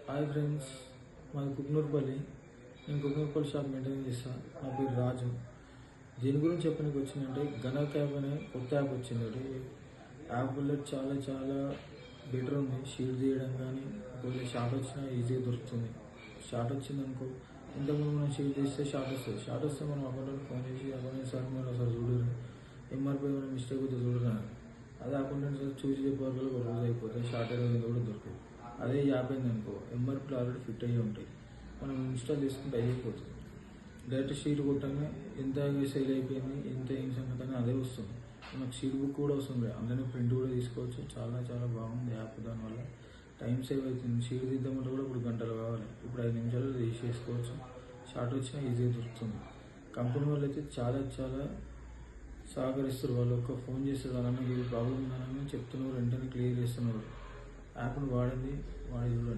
Hi friends, మాది కుక్నూర్పల్లి. నేను Kuknoorpally shop maintain చేస్తాను. నా పేరు రాజు. దీని గురించి చెప్పడానికి వచ్చిందంటే గనక్ యాప్ అనే కొత్త యాప్ వచ్చింది. యాప్ వల్ల చాలా చాలా బెటర్ ఉంది. షీట్ తీయడం కానీ ఒకవేళ షార్ట్ వచ్చినా ఈజీగా దొరుకుతుంది. షార్ట్ వచ్చిందనుకో, ఇంతకుముందు మనం షీట్ తీస్తే షార్ట్ వస్తుంది. షార్ట్ వస్తే మనం అకౌంట్కి ఫోన్ చేసి అకౌంట్ సార్ మీరు ఒకసారి చూడరు, ఎంఆర్పీ ఏమైనా మిస్టేక్ అయితే చూడరా, అదే అకౌంటెంట్ సార్ చూసి చెప్పేవాళ్ళు ఒక రోజు అయిపోతుంది. షార్ట్ అనేది కూడా దొరకదు. అదే యాప్ అయిందనుకో, ఎంఆర్పీలు ఆల్రెడీ ఫిట్ అయ్యి ఉంటాయి. మనం ఇన్స్టాల్ చేసుకుంటే అయిపోతుంది. డైరెక్ట్ షీట్ కొట్టగానే ఎంత సేల్ అయిపోయింది, ఎంత ఏం సంగతి అని అదే వస్తుంది. మనకు షీట్ బుక్ కూడా వస్తుంది, అందులోనే ప్రింట్ కూడా తీసుకోవచ్చు. చాలా చాలా బాగుంది యాప్. దానివల్ల టైం సేవ్ అవుతుంది. షీట్ తీద్దామంటే కూడా ఇప్పుడు గంటలు కావాలి, ఇప్పుడు 5 నిమిషాలు తీసేసుకోవచ్చు. షార్ట్ వచ్చినా ఈజీగా దొరుకుతుంది. కంపెనీ వాళ్ళు అయితే చాలా చాలా సహకరిస్తారు. వాళ్ళు ఒక ఫోన్ చేస్తారు, అలానే ఇది ప్రాబ్లం ఉందని చెప్తున్నారు, వెంటనే క్లియర్ చేస్తున్నారు. యాప్ను వాడి చూడండి.